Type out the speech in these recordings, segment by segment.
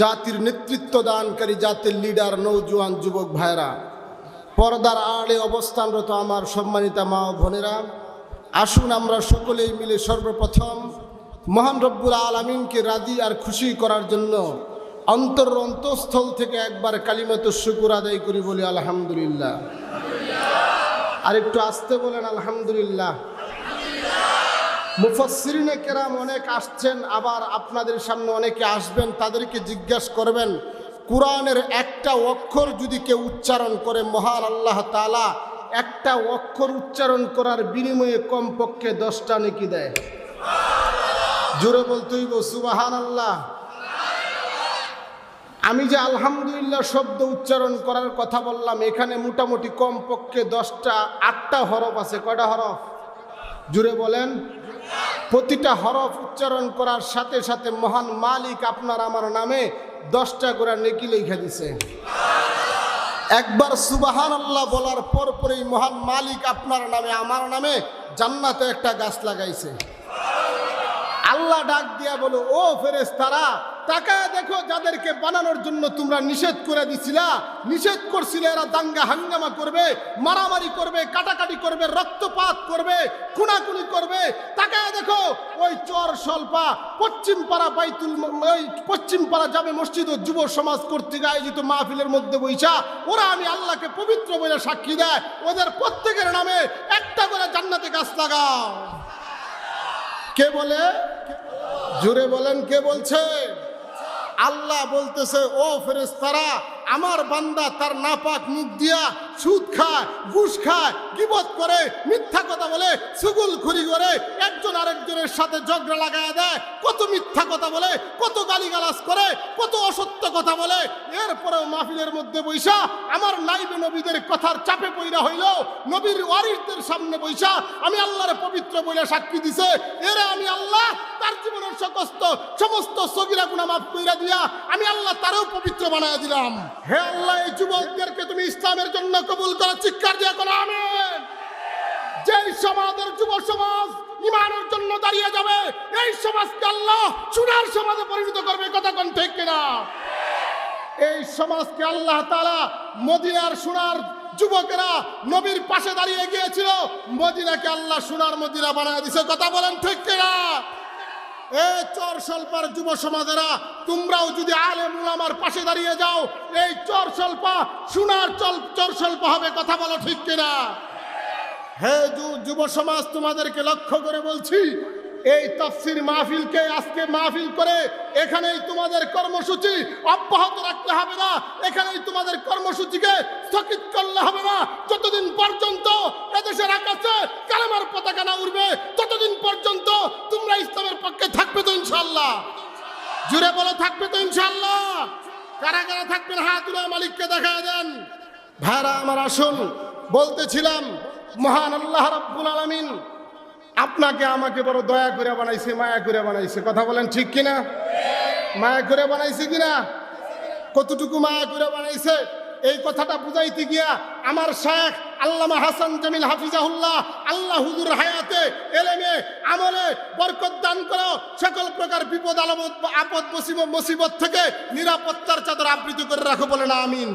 জাতির নেতৃত্ব দানকারী, জাতির লিডার, নৌজওয়ান যুবক ভাইরা, পর্দার আড়ে অবস্থানরত আমার সম্মানিতা মা ও বোনেরা, আসুন আমরা সকলেই মিলে সর্বপ্রথম মহান রব্বুল আলামিনকে রাজি আর খুশি করার জন্য অন্তঃস্থল থেকে একবার কালিমাতুশ শুকর আদায় করি, বলি আলহামদুলিল্লাহ। আর একটু আসতে বলেন আলহামদুলিল্লাহ। মুফাসসিরিনে কেরাম অনেক আসছেন, আবার আপনাদের সামনে অনেকে আসবেন, তাদেরকে জিজ্ঞাসা করবেন কোরআনের একটা অক্ষর যদি কেউ উচ্চারণ করে, মহান আল্লাহ তাআলা একটা অক্ষর উচ্চারণ করার বিনিময়ে কমপক্ষে 10টা নেকি দেয়। জোরে বলতে হইব সুবহানাল্লাহ। আমি যে আলহামদুলিল্লাহ শব্দ উচ্চারণ করার কথা বললাম, এখানে মোটামুটি কমপক্ষে 8টা হরফ আছে। কয়টা হরফ? জুড়ে বলেন। প্রতিটা হরফ উচ্চারণ করার সাথে সাথে মহান মালিক আপনার আমার নামে 10টা করে নেকি লিখে দিছে। একবার সুবহানাল্লাহ বলার পরপরই মহান মালিক আপনার নামে আমার নামে জান্নাতে একটা গাছ লাগাইছে। আল্লাহ ডাক দিয়া বলো, ও ফেরেশতারা, তাকায় দেখো, যাদেরকে বানানোর জন্য তোমরা নিষেধ করে দিছিলা, নিষেধ করছিলে, এরা দাঙ্গা হাঙ্গামা করবে, মারামারি করবে, কাটাকাটি করবে, রক্তপাত করবে, খুনাখুনি করবে। তাকায় দেখো, ওই চর স্বল্পা পশ্চিম পাড়া জামে মসজিদ ও যুব সমাজ কর্তৃক আয়োজিত মাহফিলের মধ্যে বইসা ওরা আমি আল্লাহকে পবিত্র বলে সাক্ষী দেয়, ওদের প্রত্যেকের নামে একটা করে জান্নাতে গাছ লাগাও। কে বলে? জোরে বলেন, কে বলছে? আল্লাহ বলতেছে, ও ফেরেশতারা, আমার বান্দা তার নাপাক মুখ দিয়া সুদ খায়, ঘুষ খায়, গীবত করে, মিথ্যা কথা বলে, চুগলখড়ি করে, একজন আরেকজনের সাথে ঝগড়া লাগায় দেয়, কত মিথ্যা কথা বলে, কত গালিগালাজ করে, কত অসত্য কথা বলে। এরপরেও মাহফিলের মধ্যে বইসা আমার নাইবে নবীদের কথার চাপে পইরা হইল, নবীর ওয়ারিসদের সামনে বইসা আমি আল্লাহর পবিত্র বলে সাক্ষী দিছে, এরে আমি আল্লাহ তার জীবনের সমস্ত সগীরা গুনাহ মাফ কইরা দিয়া আমি আল্লাহ তারও পবিত্র বানায়া দিলাম। হে আল্লাহ, এই যুবকদেরকে তুমি ইসলামের জন্য কবুল করো, চিৎকার দিয়ে করো আমিন। যেই সমাজের যুব সমাজ ঈমানের জন্য দাঁড়িয়ে যাবে, এই সমাজকে আল্লাহ সোনার সমাজে পরিণত করবে। কথা কোন ঠিক কিনা? এই সমাজকে আল্লাহ তাআলা মদিনার সোনার যুবকেরা নবীর পাশে দাঁড়িয়ে গিয়েছিল, মদিনাকে আল্লাহ সোনার মদিনা বানায় দিছে। কথা বলেন ঠিক কিনা? এই চর স্বল্পার যুব সমাজেরা, তোমরাও যদি আলেম উলামার পাশে দাঁড়িয়ে যাও, এই চর স্বল্পা সোনার চর স্বল্পা হবে। কথা বলো ঠিক কিনা? হে যুব সমাজ, তোমাদেরকে লক্ষ্য করে বলছি, এই তাফসীর মাহফিলকে আজকে মাহফিল করে এখানেই তোমাদের কর্মসূচি অব্যাহত রাখতে হবে না, এখানেই তোমাদের কর্মসূচিকে স্থগিত করলে হবে না। যতদিন পর্যন্ত এদেশের আকাশে কালেমার পতাকা না উড়বে, ততদিন পর্যন্ত তোমরা ইসলামের পক্ষে থাকবে তো ইনশাআল্লাহ? জুড়ে বলো, থাকবে তো ইনশাআল্লাহ? কারা কারা থাকবেন হাত তুলে মালিককে দেখায় দেন। ভাইরা আমার, আসুন, বলতেছিলাম মহান আল্লাহ রাব্বুল আলামিন আপনাকে আমাকে বড় দয়া করে বানাইছে, মায়া করে বানাইছে। কথা বলেন ঠিক কিনা? মায়া করে বানাইছে কিনা? কতটুকু মায়া করে বানাইছে এই কথাটা বুঝাইতে গিয়া আমার শায়েখ আল্লামা হাসান জামিল হাফিজাহুল্লাহ, আল্লাহ হুজুর হায়াতে এলেমে আমলে বরকত দান করো, সকল প্রকার বিপদ আপদ মুসিবত থেকে নিরাপত্তার চাদর আবৃত করে রাখো, বলেন আমিন।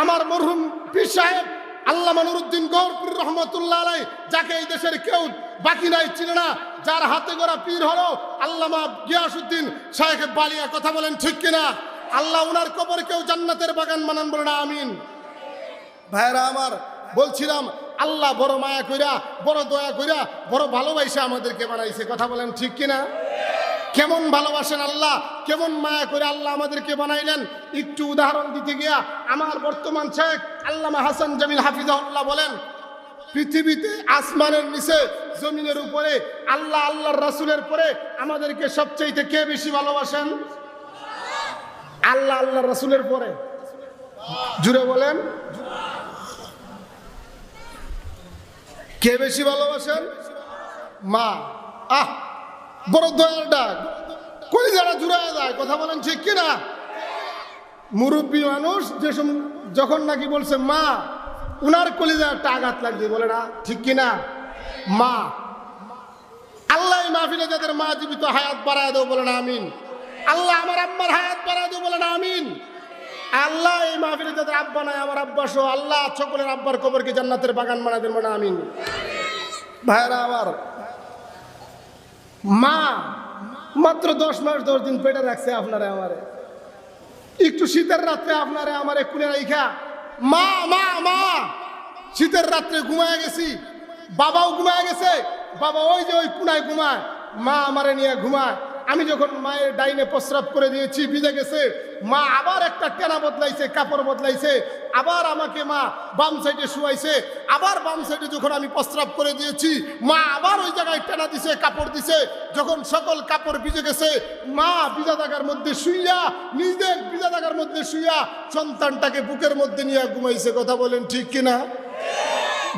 আমার মরহুম পীর সাহেব আল্লামা নুরুদ্দিন গৌহরপুরী রহমতুল্লাহ আলাইহি, যাকে এই দেশের কেউ বাকি নাই, চিনে না, যার হাতে গড়া পীর হলো আল্লামা গিয়াসউদ্দিন শায়েখ বালিয়া। কথা বলেন ঠিক কিনা? আল্লাহ উনার কবরকেও জান্নাতের বাগান বানান, বলেন আমিন। ভাইরা আমার, বলছিলাম আল্লাহ বড় মায়া কইরা, বড় দয়া কইরা, বড় ভালোবাসা আমাদেরকে বানাইছে। কথা বলেন ঠিক কিনা? কেমন ভালোবাসেন আল্লাহ, কেমন মায়া করে আল্লাহ আমাদেরকে বানাইলেন। একটু উদাহরণ দিতে গিয়া আমার বর্তমান শেখ আল্লামা হাসান জামিল হাফিজাহুল্লাহ বলেন, পৃথিবীতে আসমানের নিচে জমিনের উপরে আল্লাহ আল্লাহর রাসূলের পরে আমাদেরকে সবচাইতে কে বেশি ভালোবাসেন? আল্লাহ আল্লাহর রাসূলের পরে। জুড়ে বলেন, কে বেশি ভালোবাসেন? মা। বড় দয়ার ডাক, কলিজাটা জুড়ায় যায়। কথা বলেন ঠিক কিনা? মুরব্বী মানুষ যখন নাকি বলছে মা, উনার কলিজা একটা আঘাত লাগবে, বলে না ঠিক কিনা? মা। আল্লাহ মাহফিলে যাদের মা জীবিত, হায়াত বাড়ায় দেও, বলে না আমিন। আল্লাহ আমার আম্মার হায়াত বাড়ায় দিও, বলেন আমিন। আল্লাহ এই মাহফিলে যাদের আব্বা নাই, আমার আব্বা সহ আল্লাহ সকলের আব্বার কবরকে জান্নাতের বাগান বানায় দেন, বলেন আমিন। ভাইরা আমার, মা মাত্র 10 মাস 10 দিন পেটে রাখছে আপনারে আমারে। একটু শীতের রাত্রে আপনারে আমারে কুলে রাইখা মা মা মা শীতের রাত্রে ঘুমায় গেছি, বাবাও ঘুমায় গেছে, বাবা ওই যে ওই কুনায় ঘুমায়, মা আমারে নিয়ে ঘুমায়। আমি যখন মায়ের ডাইনে প্রস্রাব করে দিয়েছি, ভিজে গেছে, মা আবার একটা টেনা বদলাইছে, কাপড় বদলাইছে, আবার আমাকে মা বাম সাইডে শুয়াইছে, আবার বাম সাইডে যখন আমি প্রস্রাব করে দিয়েছি, মা আবার ওই জায়গায় টেনা দিছে, কাপড় দিছে। যখন সকল কাপড় ভিজে গেছে, মা ভিজা জায়গার মধ্যে শুইয়া, নিজের ভিজা জায়গার মধ্যে শুইয়া সন্তানটাকে বুকের মধ্যে নিয়ে ঘুমাইছে। কথা বলেন ঠিক কিনা?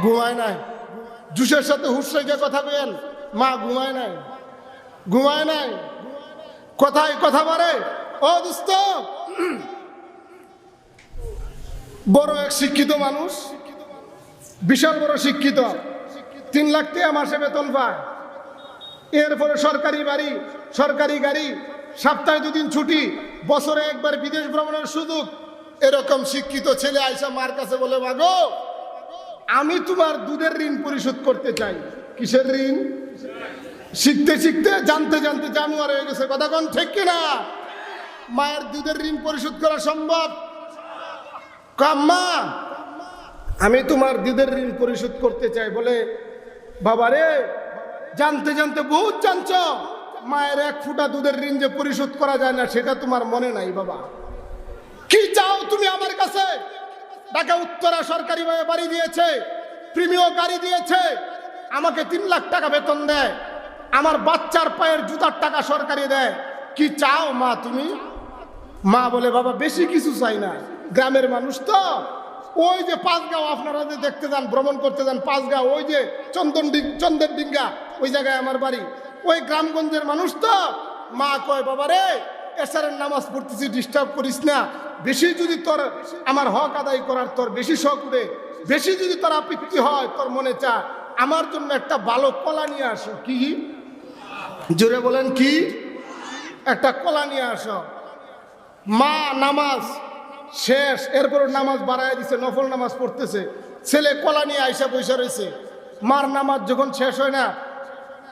ঘুমায় নাই। জুসের সাথে হুসরাইকে কথা বলেন, মা ঘুমায় নাই, ঘুমায় নাই। কথায় কথা বলে। ও দোস্ত, বড় এক শিক্ষিত মানুষ, বিশাল বড় শিক্ষিত, 3 লাখ টাকা মাসে বেতন পায়, এরপরে সরকারি বাড়ি, সরকারি গাড়ি, সপ্তাহে 2 দিন ছুটি, বছরে একবার বিদেশ ভ্রমণের সুযোগ। এরকম শিক্ষিত ছেলে আইসা মার কাছে বলে, মাগো আমি তোমার দুধের ঋণ পরিশোধ করতে চাই। কিসের ঋণ? শিখতে শিখতে জানতে জানতে জানুয়ার হয়ে গেছে। কথা কোন ঠিক কিনা? মায়ের দুধের ঋণ পরিশোধ করা সম্ভব? কাম্মা আমি তোমার দুধের ঋণ পরিশোধ করতে চাই। বলে, বাবারে জানতে জানতে বহুত জানছ, মায়ের 1 ফোঁটা দুধের ঋণ যে পরিশোধ করা যায় না সেটা তোমার মনে নাই। বাবা কি চাও তুমি আমার কাছে? ঢাকা উত্তরা সরকারি ভাবে বাড়ি দিয়েছে, প্রিমিয়ার গাড়ি দিয়েছে, আমাকে 3 লাখ টাকা বেতন দেয়, আমার বাচ্চার পায়ের জুতার টাকা সরকারি দেয়। কি চাও মা তুমি? মা বলে, বাবা বেশি কিছু চাই না, গ্রামের মানুষ তো, ওই যে 5 গাঁও আপনারা যে দেখতে যান, ভ্রমণ করতে যান 5 গাঁও, ওই যে চন্দের ডিঙ্গা, ওই জায়গায় আমার বাড়ি, ওই গ্রামগঞ্জের মানুষ তো। মা কয়, বাবা রে এশারের নামাজ পড়তেছি, ডিস্টার্ব করিস না, বেশি যদি তোর আমার হক আদায় করার তোর বেশি শখ উঠে, বেশি যদি তোর আপত্তি হয়, তোর মনে চা, আমার জন্য একটা ভালো কলা নিয়ে আসো। কি? জোরে বলেন কি? একটা কলা নিয়ে আসো। মা নামাজ শেষ, এরপর নামাজ বাড়ায় দিছে, নফল নামাজ পড়তেছে, ছেলে কলা নিয়ে আইসা বসে রয়েছে। মার নামাজ যখন শেষ হয় না,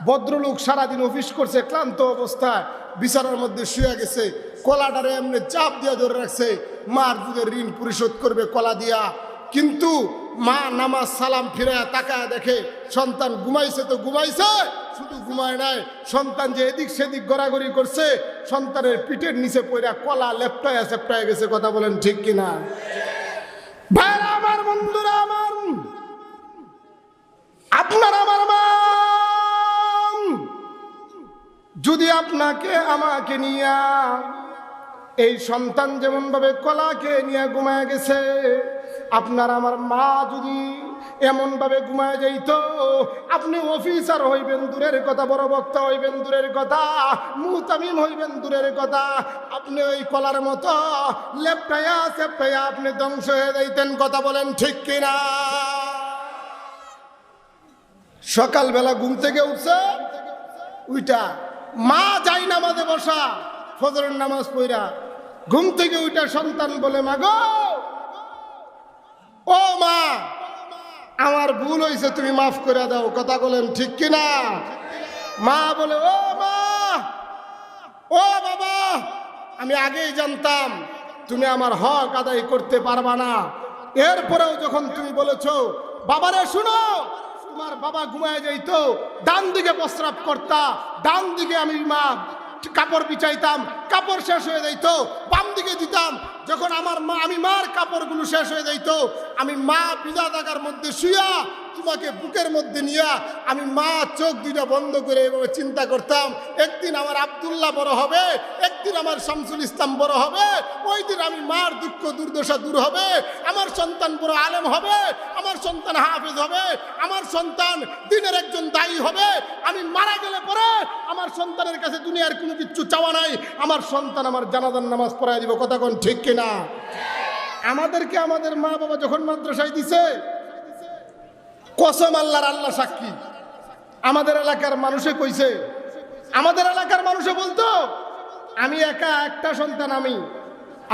ভদ্রলোক সারাদিন অফিস করছে, ক্লান্ত অবস্থায় বিছানার মধ্যে শুয়ে গেছে, কলাটারে এমনি চাপ দিয়ে ধরে রাখছে, মার দুধের ঋণ পরিশোধ করবে কলা দিয়া। কিন্তু মা নামাজ সালাম ফিরায় তাকায় দেখে সন্তান ঘুমাইছে, তো ঘুমাইছে, শুধু ঘুমায় নাই, সন্তান যে এদিক সেদিক গড়াগড়ি করছে, সন্তানের পিঠের নিচে পড়া কলা লেপটায় সেপটায় গেছে। কথা বলেন ঠিক কিনা? ভাইরা আমার, বন্ধুরা আমার, আপনার আমার মা যদি আপনাকে আমাকে নিয়া, এই সন্তান যেমন ভাবে কলাকে নিয়ে ঘুমায় গেছে, আপনার আমার মা যদি এমন ভাবে ঘুমায় যাইতো, আপনি অফিসার হইবেন দূরের কথা, বড় বক্তা হইবেন দূরের কথা, মুতামিম হইবেন দূরের কথা, আপনি ওই কলার মতো লেপটাইয়া সেপটাইয়া আপনি ধ্বংস হয়ে যাইতেন। কথা বলেন ঠিক কিনা? সকালবেলা ঘুম থেকে উঠছে, উইটা মা যাই নামাজে বসা, ফজরের নামাজ পড়া, ঘুম থেকে উঠা সন্তান বলে, মা গো, ও মা আমার ভুল হয়েছে, তুমি মাফ করে দাও। কথা বলেন ঠিক কিনা? মা বলে, ও মা, ও বাবা, আমি আগেই জানতাম তুমি আমার হক আদায় করতে পারবা না, এরপরেও যখন তুমি বলেছো, বাবারে শুনো, তোমার বাবা ঘুমায় যাইতো, ডান দিকে প্রস্রাব করতা, ডান দিকে আমি মা কাপড় বিছাইতাম, কাপড় শেষ হয়ে যাইত, বাম দিকে দিতাম, যখন আমি মার কাপড়গুলো শেষ হয়ে যাইত, আমি মা ভিজা জায়গার মধ্যে শুয়া তোমাকে বুকের মধ্যে নিয়া আমি মা চোখ 2টা বন্ধ করে এভাবে চিন্তা করতাম, একদিন আমার আব্দুল্লাহ বড় হবে, একদিন আমার শামসুল ইসলাম বড় হবে, ওই দিন আমি মার দুঃখ দুর্দশা দূর হবে, আমার সন্তান বড় আলেম হবে, আমার সন্তান হাফেজ হবে, আমার সন্তান দিনের একজন দায়ী হবে, আমি মারা গেলে পরে আমার সন্তানের কাছে দুনিয়ার কোনো কিছু চাওয়া নাই, আমার সন্তান আমার জানাজার নামাজ পড়ায় দিব। কথা কোন ঠিক কিনা? আমাদেরকে আমাদের মা বাবা যখন মাদ্রাসায় দিছে, কসম আল্লাহর, আল্লাহ সাক্ষী, আমাদের এলাকার মানুষে কইছে, আমাদের এলাকার মানুষে বলতো, আমি একা, একটা সন্তান আমি,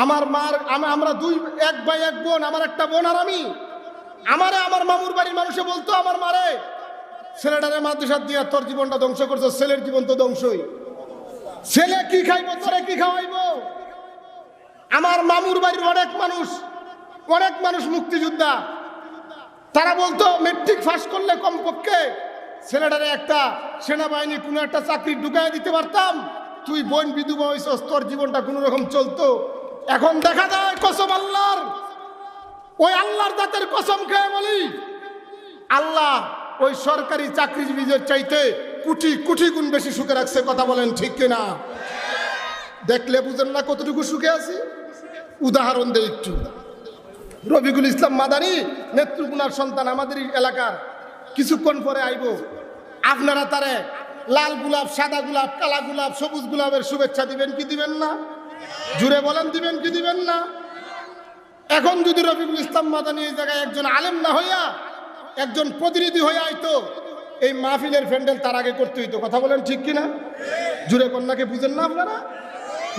আমার মার আমরা এক ভাই এক বোন, আমার একটা বোন আর আমি। আমার মামুর বাড়ির মানুষে বলতো আমার মারে, ছেলেটারে মাদ্রাসা দিয়া তোর জীবনটা ধ্বংস করছো, ছেলের জীবন তো ধ্বংসই, ছেলে কি খাইবো, তোরে কি খাওয়াইবো। আমার মামুর বাড়ির অনেক মানুষ মুক্তিযোদ্ধা, তারা বলতো মেট্রিক পাস করলে কমপক্ষে ছেলেটারে একটা সেনাবাহিনী কোনো একটা চাকরি ঢুকাই দিতে পারতাম, তুই বোন বিধবা হইছস, তোর জীবনটা কোনো রকম চলতো। এখন দেখা যায় কসম আল্লাহর, ওই আল্লাহর জাতের কসম খেয়ে বলি, আল্লাহ ওই সরকারি চাকরিজীবীদের চাইতে কোটি কোটি গুণ বেশি সুখে রাখছে। কথা বলেন ঠিক কিনা? দেখলে বুঝেন না কতটুকু সুখে আছি? উদাহরণ দেই একটু। রফিকুল ইসলাম মাদানী নেত্রকোনার সন্তান, আমাদের এলাকার, কিছুক্ষণ পরে আইব। আপনারা তারে লাল গোলাপ, সাদা গোলাপ, কালা গোলাপ, সবুজ গোলাপের শুভেচ্ছা দিবেন কি দিবেন না? জুড়ে বলেন দিবেন কি দিবেন না? এখন যদি রফিকুল ইসলাম মাদানী এই জায়গায় একজন আলেম না হইয়া একজন প্রতিনিধি হয়ে আইতো, এই মাহফিলের প্যান্ডেল তার আগে করতে হইতো। কথা বলেন ঠিক কিনা? জুড়ে কন্যাকে বুঝেন না আপনারা?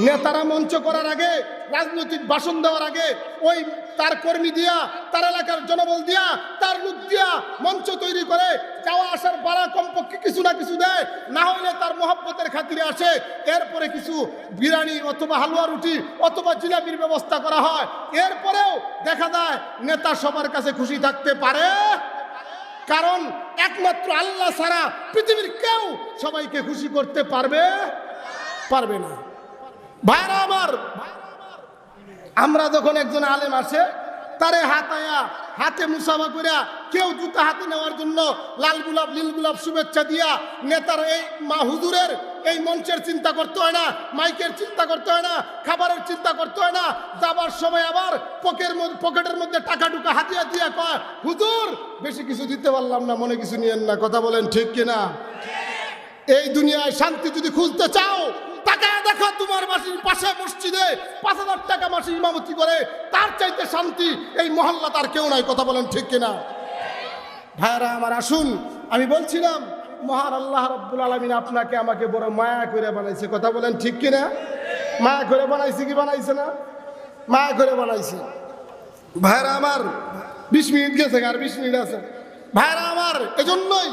নেতারা মঞ্চ করার আগে, রাজনৈতিক ভাষণ দেওয়ার আগে ওই তার কর্মী দিয়া, তার এলাকার জনবল দিয়া, তার লোক দিয়া মঞ্চ তৈরি করে যাওয়া আসার ভাড়া কমপক্ষে কিছু না কিছু দেয়, না হইলে তার মহব্বতের খাতিরে আসে। এরপরে কিছু বিরিয়ানি অথবা হালুয়া রুটি অথবা জিলাপির ব্যবস্থা করা হয়। এরপরেও দেখা যায় নেতা সবার কাছে খুশি থাকতে পারে, কারণ একমাত্র আল্লাহ ছাড়া পৃথিবীর কেউ সবাইকে খুশি করতে পারবে না। ভাইরা আমার, আমরা যখন একজন আলেম আসে তারে হাতে মুসাফা করিয়া, কেউ জুতা হাতে নেওয়ার জন্য লাল গোলাপ নীল গোলাপ শুভেচ্ছা দিয়া, নেতার এই হুজুরের এই মঞ্চের চিন্তা করতে হয় না, মাইকের চিন্তা করতে হয় না, খাবারের চিন্তা করতে হয় না। যাবার সময় আবার পকেটের মধ্যে টাকা টুকা হাতিয়া দিয়া কয়, হুজুর বেশি কিছু দিতে পারলাম না, মনে কিছু নিয়েন না। কথা বলেন ঠিক কিনা? এই দুনিয়ায় শান্তি যদি খুঁজতে চাও, তাকায় দেখো তোমার বাসির পাশে মসজিদে ৫,০০০ টাকা মাসে ইমামতি করে, তার চাইতে শান্তি এই মহল্লা তার কেউ নাই। কথা বলেন ঠিক কিনা? ভাইরা আমার, আসুন, আমি বলছিলাম মহান আল্লাহ রাব্বুল আলামিন আপনাকে আমাকে বড় মায়া করে বানাইছে। কথা বলেন ঠিক কিনা? মায়া করে বানাইছে কি বানাইছে না? মায়া করে বানাইছে। ভাইরা আমার, ২০ মিনিট গেছে, আর ২০ মিনিট আছে। ভাইরা আমার, এজন্যই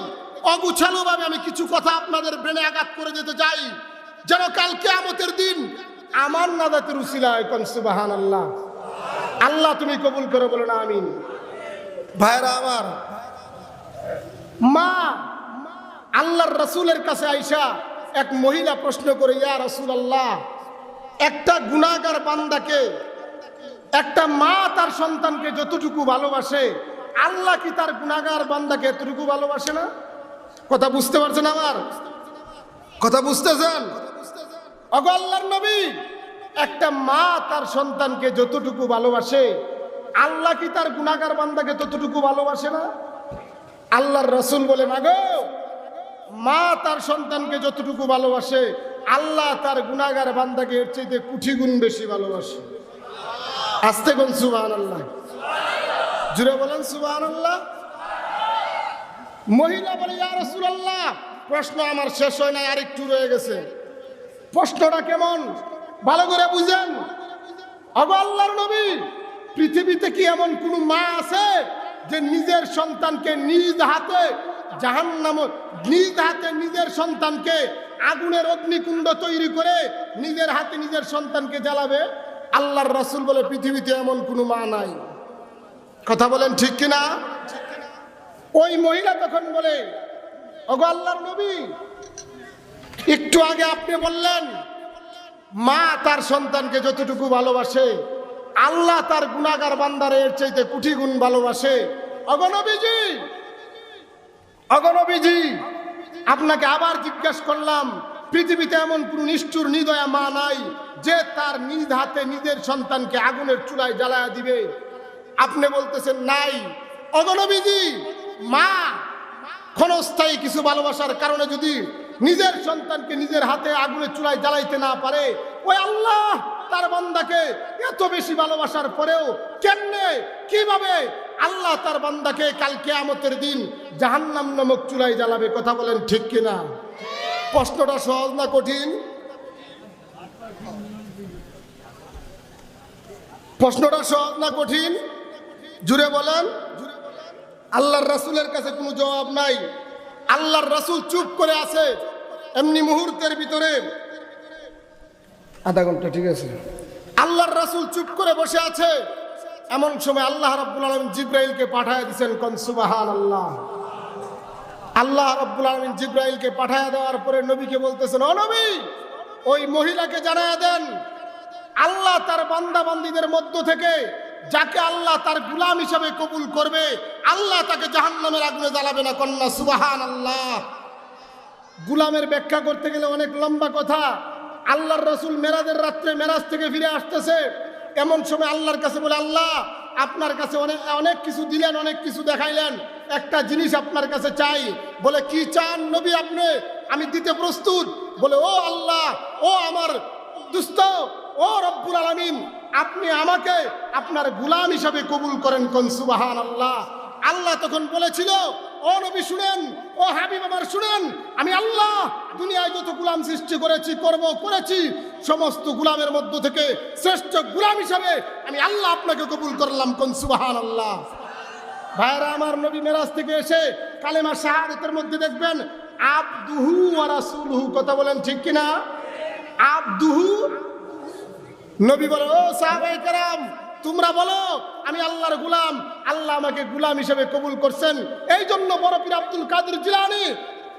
অগুছালো ভাবে আমি কিছু কথা আপনাদের ব্রেনে আঘাত করে যেতে চাই, যেন কাল কিয়ামতের দিন আমার নাজাতের উসিলায় কোন সুবহানাল্লাহ। আল্লাহ তুমি কবুল করে বলেন আমিন। ভাইরা আমার, মা আল্লাহর রাসূলের কাছে আইসা এক মহিলা প্রশ্ন করে, ইয়া রাসূলুল্লাহ, একটা গুনাহগার বান্দাকে, একটা মা তার সন্তানকে যতটুকু ভালোবাসে, আল্লাহ কি তার গুনাহগার বান্দাকে এতটুকু ভালোবাসে না? কথা বুঝতে পারছেন? আমার কথা বুঝতেছেন? ওগো আল্লাহর নবী, একটা মা তার সন্তানকে যতটুকু ভালোবাসে, আল্লাহ কি তার গুনাহগার বান্দাকে ততটুকু ভালোবাসে না? আল্লাহর রাসূল বলে, মাগো, মা তার সন্তানকে যতটুকু ভালোবাসে, আল্লাহ তার গুনাহগার বান্দাকে এর চাইতে কোটি গুণ বেশি ভালোবাসে। আস্তে কোন সুবহানাল্লাহ, জুড়ে বলেন সুবহানাল্লাহ। মহিলা বলে, ইয়া রাসূলুল্লাহ, প্রশ্ন আমার শেষ হয় নাই, আরেকটু রয়ে গেছে। প্রশ্নটা কেমন ভালো করে বুঝেন। ওগো আল্লাহর নবী, পৃথিবীতে কি এমন কোন মা আছে যে নিজের সন্তানকে নিজ হাতে জাহান্নামে, নিজ হাতে নিজের সন্তানকে আগুনের অগ্নিকুণ্ড তৈরি করে নিজের হাতে নিজের সন্তানকে জ্বালাবে? আল্লাহর রাসূল বলে, পৃথিবীতে এমন কোন মা নাই। কথা বলেন ঠিক কিনা? ওই মহিলা তখন বলে, ওগো আল্লাহর নবী, একটু আগে আপনি বললেন মা তার সন্তানকে যতটুকু ভালোবাসে, আল্লাহ তার গুনাহগার বান্দারে এর চাইতে কোটি গুণ ভালোবাসে। ওগো নবীজি, আপনাকে আবার জিজ্ঞাসা করলাম, পৃথিবীতে এমন কোন নিষ্ঠুর নিদয়া মা নাই যে তার নিজ হাতে নিজের সন্তানকে আগুনের চুলায় জ্বালায়া দিবে? আপনি বলতেছেন নাই। ওগো নবীজি, মা ক্ষণস্থায়ী কিছু ভালোবাসার কারণে যদি নিজের সন্তানকে নিজের হাতে আগুনের চুলায় জ্বালাইতে না পারে, ওই আল্লাহ তার বান্দাকে এত বেশি ভালোবাসার পরেও কেমনে, কিভাবে আল্লাহ তার বান্দাকে কাল কিয়ামতের দিন জাহান্নাম নামক চুলায় জ্বালাবে? কথা বলেন ঠিক কিনা? প্রশ্নটা সহজ না কঠিন? প্রশ্নটা সহজ না কঠিন? জুড়ে বলেন। আল্লাহর রাসূলের কাছে কোনো জবাব নাই। আল্লাহর রাসূল চুপ করে আছে। এমনি মুহূর্তের ভিতরে আধা ঘন্টা, ঠিক আছে, আল্লাহর রাসূল চুপ করে বসে আছে। এমন সময় আল্লাহ রাব্বুল আলামিন জিবরাইলকে পাঠায় দিয়েছেন। কোন সুবহানাল্লাহ। আল্লাহ রাব্বুল আলামিন জিবরাইলকে পাঠায় দেওয়ার পরে নবীকে বলতেছেন, ও নবী, ওই মহিলাকে জানায় দেন আল্লাহ তার বান্দা বান্দীদের মধ্য থেকে যাকে আল্লাহ তার গোলাম হিসাবে কবুল করবে আল্লাহ তাকে জাহান্নামের আগুনে জ্বালাবে না। কন্যা সুবহানাল্লাহ। গোলামের ব্যাখ্যা করতে গেলে অনেক লম্বা কথা। আল্লাহর রাসূল মেরাজের রাত্রে মেরাজ থেকে ফিরে আসতেছে। এমন সময় আল্লাহর কাছে বলে, আল্লাহ আপনার কাছে অনেক কিছু দিলেন, অনেক কিছু দেখাইলেন, একটা জিনিস আপনার কাছে চাই। বলে, কি চান নবী আপনি? আমি দিতে প্রস্তুত। বলে, ও আল্লাহ, ও আমার দুস্ত, ও রব্বুল আলামিন, আপনি আমাকে আপনার গোলাম হিসাবে কবুল করেন। কোন সুবহানাল্লাহ। আল্লাহ তখন বলেছিল, ও নবী শুনেন, ও হাবিব আমার শুনেন, আমি আল্লাহ দুনিয়ায় যত গোলাম সৃষ্টি করেছি সমস্ত গোলামের মধ্য থেকে শ্রেষ্ঠ গোলাম হিসাবে আমি আল্লাহ আপনাকে কবুল করলাম। কোন সুবহানাল্লাহ। ভাইরা আমার, নবী মেরাজ থেকে এসে কালেমা শাহাদাতের মধ্যে দেখবেন আবদুহু ওয়া রাসূলুহু। কথা বলেন ঠিক কিনা? আবদুহু। নবী বলে, ও সাহাবায়ে কেরাম, তোমরা বলো আমি আল্লাহর গোলাম, আল্লাহ আমাকে গোলাম হিসেবে কবুল করছেন। এই জন্য বড় পীর আব্দুল কাদের জিলানী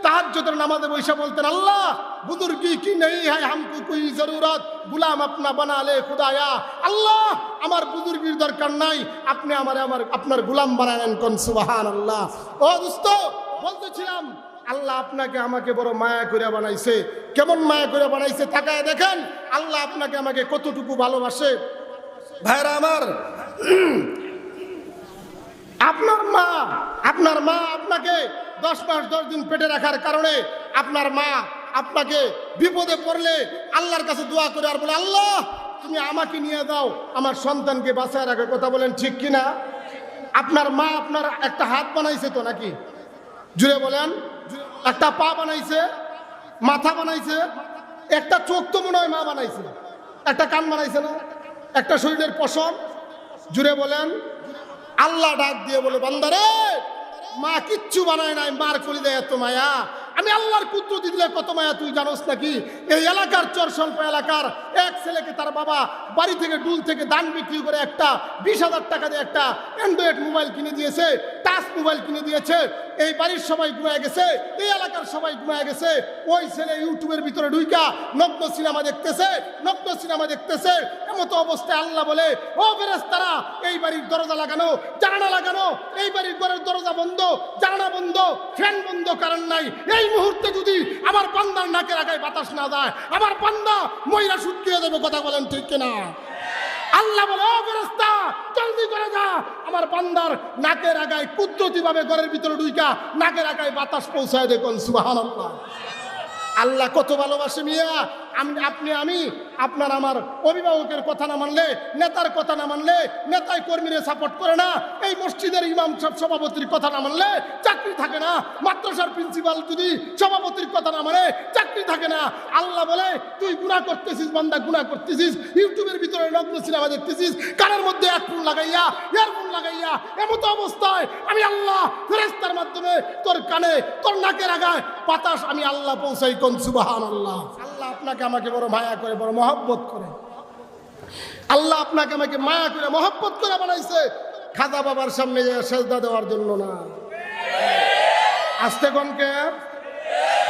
তাহাজ্জুদের নামাজে বসে বলতেন, আল্লাহ বুজুর্গি কি নেই হ্যায় হামকো কোই জরুরত, গোলাম আপনা বানা লে খুদায়া। আল্লাহ আমার বুজুর্গির দরকার নাই, আপনি আপনার গোলাম বানালেন। কোন সুবহানাল্লাহ। ও দোস্ত, বলতেছিলাম আল্লাহ আপনাকে আমাকে বড় মায়া করে বানাইছে। কেমন মায়া করে বানাইছে তাকায় দেখেন আল্লাহ আপনাকে আমাকে কতটুকু ভালোবাসে। ভাইরা আমার, আপনার মা আপনাকে 10 মাস 10 দিন পেটে রাখার কারণে আপনার মা আপনাকে বিপদে পড়লে আল্লাহর কাছে দোয়া করে আর বলে, আল্লাহ তুমি আমাকে নিয়ে দাও, আমার সন্তানকে বাঁচায় রাখো। কথা বলেন ঠিক কিনা? আপনার মা আপনার একটা হাত বানাইছে তো নাকি? জুড়ে বলেন। একটা পা বানাইছে, মাথা বানাইছে, একটা চোখ তো মনে হয় মা বানাইছে, একটা কান বানাইছে না, একটা শরীরের পশম। জুড়ে বলেন। আল্লাহ ডাক দিয়ে বলে, বান্দারে মা কিচ্ছু বানায় নাই, মার কলি দেয় এত মায়া। আমি আল্লাহর কুদরতি দিলে কত মায়া তুই জানোস নাকি? এই এলাকার চরসল্প এলাকার এক ছেলেকে তার বাবা বাড়ি থেকে ডুল থেকে দান বিক্রি করে একটা 20,000 টাকা দিয়ে একটা অ্যান্ড্রয়েড মোবাইল কিনে দিয়েছে, টাচ মোবাইল কিনে দিয়েছে। এই বাড়ির সবাই ঘুমায় গেছে, এই এলাকার সবাই ঘুমায় গেছে। ওই ছেলে ইউটিউবের ভিতরে ঢুইকা নগ্ন সিনেমা দেখতেছে। এমত অবস্থায় আল্লাহ বলে, ও ফেরেশতারা, এই বাড়ির দরজা লাগানো, জানালা লাগানো, এই বাড়ির ঘরের দরজা বন্ধ, জানালা বন্ধ, ফ্যান বন্ধ, কারেন্ট নাই। এই মুহূর্তে যদি আমার বান্দার নাকের আগায় বাতাস না যায়, আমার বান্দা ময়রা শুকিয়ে দেবে। কথা বলেন ঠিক কিনা? আল্লাহ বলে, ও ফেরেশতা জলদি করে যা, আমার বান্দার নাকের আগায় কুদরতি ভাবে ঘরের ভিতরে ঢুইকা নাকের আগায় বাতাস পৌঁছায় দে। কোন সুবহানাল্লাহ। আল্লাহ কত ভালোবাসে মিয়া। আমি আপনার আমার অভিভাবকের কথা না মানলে, নেতার কথা না মানলে, নেতায় কর্মীরা সাপোর্ট করে না, এই মসজিদের ইমাম সভাপতির কথা না মানলে চাকরি থাকে না, মাদ্রাসার প্রিন্সিপাল যদি সভাপতির কথা না মানে চাকরি থাকে না। আল্লাহ বলে, তুই গুনাহ করতেছিস বান্দা, গুনাহ করতেছিস, ইউটিউবের ভিতরে নগ্ন সিনেমা দেখতেছিস, কানের মধ্যে হেডফোন লাগাইয়া, ইয়ারফোন লাগাইয়া, এমত অবস্থায় আমি আল্লাহ ফেরেশতার মাধ্যমে তোর কানে, তোর নাকের আগায় বাতাস আমি আল্লাহ পৌঁছাই। কোন সুবহানাল্লাহ। আল্লাহ আপনাকে আমাকে বড় মায়া করে, বড় মহব্বত করে। আল্লাহ আপনাকে আমাকে মায়া করে মহব্বত করে বানাইছে, খাজা বাবার সামনে সেজদা দেওয়ার জন্য না। আস্তে কোনকে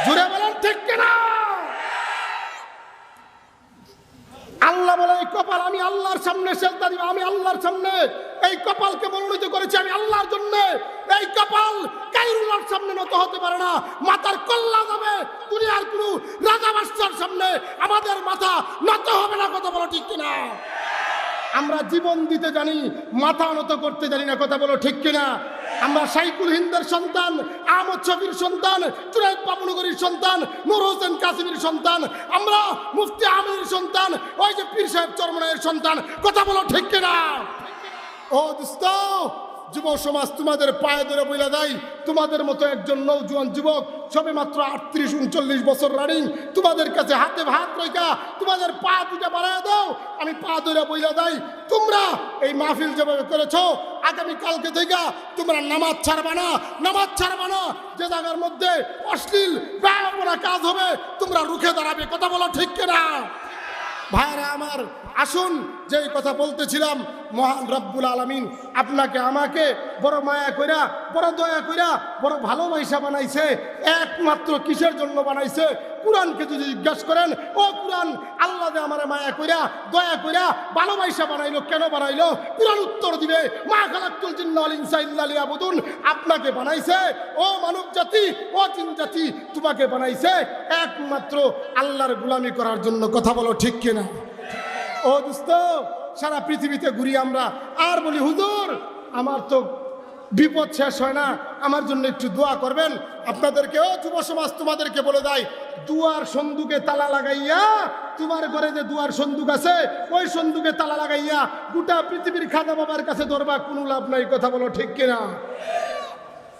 জুড়ে বলেন ঠিক কিনা? আল্লাহ বলে, এই কপাল আমি আল্লাহর সামনে সেজদা দিব, আমি আল্লাহর সামনে এই কপালকে মনোনীত করেছি আমি আল্লাহর জন্য। এই কপাল গায়রুল্লাহর সামনে নত হতে পারে না, মাথার কল্লা যাবে। দুনিয়ার কোনো রাজা বাদশার সামনে আমাদের মাথা নত হবে না। কথা বলো ঠিক কিনা? আমরা জীবন দিতে জানি, মাথা নত করতে জানি না। কথা বলো ঠিক কিনা? আমরা সাইকুল হিন্দের সন্তান, আহমদ শফির সন্তান, জুনায়েদ বাবুনগরীর সন্তান, নূর হোসেন কাসিমের সন্তান, আমরা মুফতি আমির সন্তান, ওই যে পীর সাহেব চরমনায়ের সন্তান। কথা বলো ঠিক কিনা? ও দোস্ত, যুব সমাজ তোমাদের পায়ে ধরে বইলা দেয়, তোমাদের মতো একজন নওজোয়ান যুবক সবে মাত্র 38-39 বছর রানিং, তোমাদের কাছে হাতে হাত রেখা তোমাদের পা দুটা বাড়ায় দাও, আমি পা ধরে বইলা দেয়, তোমরা এই মাহফিল যেভাবে করেছো আগামী কালকে থেকে তোমরা নামাজ ছাড়বা না, নামাজ ছাড়বা না। যে জায়গার মধ্যে অশ্লীল ব্যায়ামরা কাজ হবে তোমরা রুখে দাঁড়াবে। কথা বলো ঠিক কিনা? ভাইরা আমার, আসুন যেই কথা বলতেছিলাম, মহান রব্বুল আলামিন আপনাকে আমাকে বড় মায়া কইরা, বড় দয়া কইরা, বড় ভালোবাসা বানাইছে। একমাত্র কিসের জন্য বানাইছে? কুরআনকে যদি জিজ্ঞাসা করেন, ও কুরআন, আল্লাহ যে আমার মায়া কইরা, দয়া কইরা, ভালোবাসা বানাইলো, কেন বানাইলো? কুরআন উত্তর দিবে, মা খালাকতুল জিন্না ওয়াল ইনসা ইল্লা লিয়াবুদুন। আপনাকে বানাইছে ও মানব জাতি, ও জিন জাতি, তোমাকে বানাইছে একমাত্র আল্লাহর গোলামি করার জন্য। কথা বলো ঠিক কিনা? ও দোস্ত, সারা পৃথিবীতে ঘুরি আমরা আর বলি, হুজুর আমার তো বিপদ শেষ হয় না, আমার জন্য একটু দোয়া করবেন। আপনাদেরকে, ও যুব সমাজ, তোমাদেরকে বলে দেয়, দুয়ার সন্দুকে তালা লাগাইয়া, তোমার ঘরে যে দুয়ার সন্দুক আছে ওই সন্দুকে তালা লাগাইয়া গোটা পৃথিবীর খাজা বাবার কাছে ধরবা, কোনো লাভ নাই। কথা বলো ঠিক কিনা?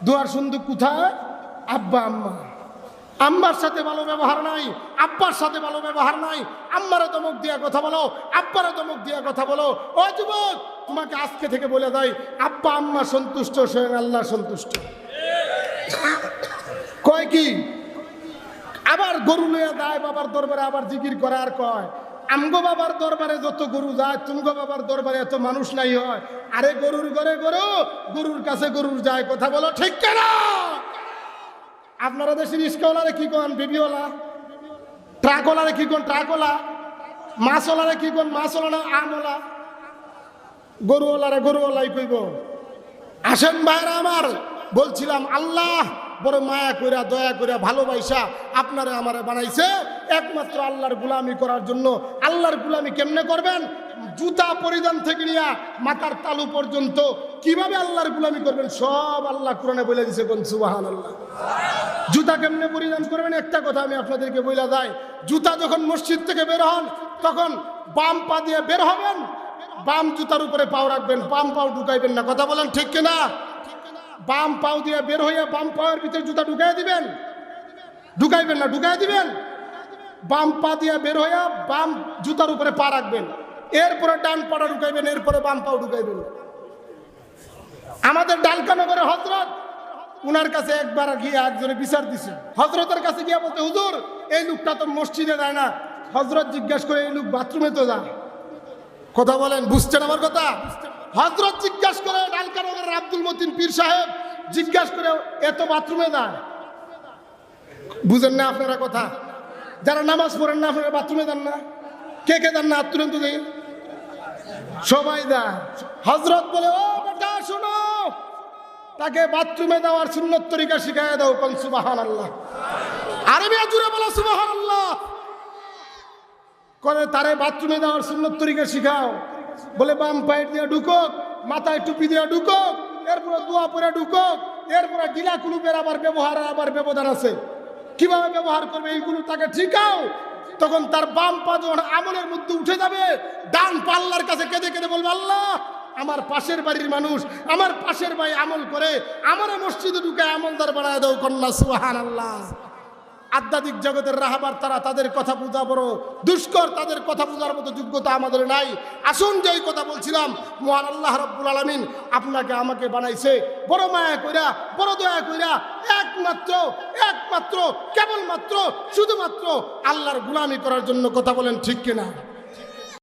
দুয়ার সন্দুক কোথায়? আব্বা আম্মা। আম্মার সাথে ভালো ব্যবহার নাই, আব্বার সাথে ভালো ব্যবহার নাই। আম্মারে ধমক দিয়া কথা বলো, আব্বারে ধমক দিয়া কথা বলো। ও যুবক, তোমাকে আজকে থেকে বলে দেয়, আব্বা আম্মা সন্তুষ্ট, স্বয়ং আল্লাহ সন্তুষ্ট। কয় কি? আবার গরু লইয়া যায় বাবার দরবারে, আবার জিকির করে আর কয়, আমগো বাবার দরবারে যত গরু যায়, তুমগো বাবার দরবারে এত মানুষ নাই হয়। আরে গরুর ঘরে গরু, গরুর কাছে গরুর যায়। কথা বলো ঠিক কেনা? আপনারা দেশের রিস্কাওয়ালারে কি কন? বেবিওয়ালা। ট্রাকওয়ালারে কি কন? ট্রাকওয়ালা। মাছওয়ালারে কি কন? মাছওয়ালা না আমওয়ালা। গরুওয়ালারে গরুওয়ালাই কইব। আসেন ভাইরা আমার, বলছিলাম আল্লাহ বড় মায়া কইরা, দয়া কইরা, ভালোবাসা আপনারে আমারে বানাইছে একমাত্র আল্লাহর গোলামি করার জন্য। আল্লাহর গোলামি কেমনে করবেন? জুতা পরিধান থেকে নিয়ে মাথার তালু পর্যন্ত কিভাবে আল্লাহর গোলামি করবেন সব আল্লাহ কোরআনে বলে দিয়েছে। কোন সুবহানাল্লাহ। জুতা কেমনে পরিধান করবেন একটা কথা আমি আপনাদেরকে বলে যাই। জুতা যখন মসজিদ থেকে বের হন তখন বাম পা দিয়ে বের হবেন, বাম জুতার উপরে পাও রাখবেন, বাম পাও ঢুকাইবেন না। কথা বলেন ঠিক কিনা? বাম পাও দিয়ে বের হইয়া বাম পায়ের ভিতরে জুতা ঢুকাই দিবেন, ঢুকাইবেন না, ঢুকাই দিবেন। বাম পা দিয়ে বের হইয়া বাম জুতার উপরে পা রাখবেন, এরপরে ডান পাটা ঢুকাইবেন, এরপরে বাম পাও ঢুকাইবেন। আমাদের ডালকানগরে হযরত, উনার কাছে একবার গিয়ে একজনে বিচার দিছে। হযরতের কাছে গিয়ে বলতে, হুজুর এই লোকটা তো মসজিদে যায় না। হযরত জিজ্ঞাসা করে, এই লোক বাথরুমে তো যায়। কথা বলেন, বুঝছেন আমার কথা? হযরত জিজ্ঞাসা করে, ডালকানগরের আব্দুল মতিন পীর সাহেব জিজ্ঞাসা করে, এত বাথরুমে যায়? বুঝেন না আপনারা কথা? যারা নামাজ পড়েন না আপনারা বাথরুমে যান না? কে কে যান না? হাত তুলেন তো দেখি। সবাই যায়। হযরত বলে, ও বেটা শোনো, তাকে বাথরুমে যাওয়ার সুন্নত তরিকা শিখায় দাও। কোন সুবহানাল্লাহ। আরবি জুড়ে বলো সুবহানাল্লাহ। করে তারে বাথরুমে যাওয়ার সুন্নত তরিকা শিখাও। বলে বাম পায়ের দিয়ে ঢুকক, মাথায় টুপি দিয়ে ঢুকক, এরপরে দোয়া পরে ঢুকক, এরপরে গিলা কুলুপের আবার ব্যবহার, আবার ব্যবধান আছে, কিভাবে ব্যবহার করবে এইগুলো তাকে শিখাও। তখন তার বাম পা যখন আমলের মধ্যে উঠে যাবে, ডান পাল্লার কাছে কেঁদে কেঁদে বলবে, আল্লাহ আমার পাশের বাড়ির মানুষ, আমার পাশের ভাই আমল করে, আমার মসজিদে ঢুকে আমলদার বানায় দাও। কন্যা সুবহানাল্লাহ। আধ্যাত্মিক জগতের রাহাবার তারা, তাদের কথা বোঝা বড় দুষ্কর, তাদের কথা বোঝার মতো যোগ্যতা আমাদের নাই। আসুন যেই কথা বলছিলাম, মহান আল্লাহ রাব্বুল আলামিন আপনাকে আমাকে বানাইছে বড় মায়া কইরা, বড় দয়া কইরা, একমাত্র একমাত্র কেবলমাত্র শুধুমাত্র আল্লাহর গোলামি করার জন্য। কথা বলেন ঠিক কিনা?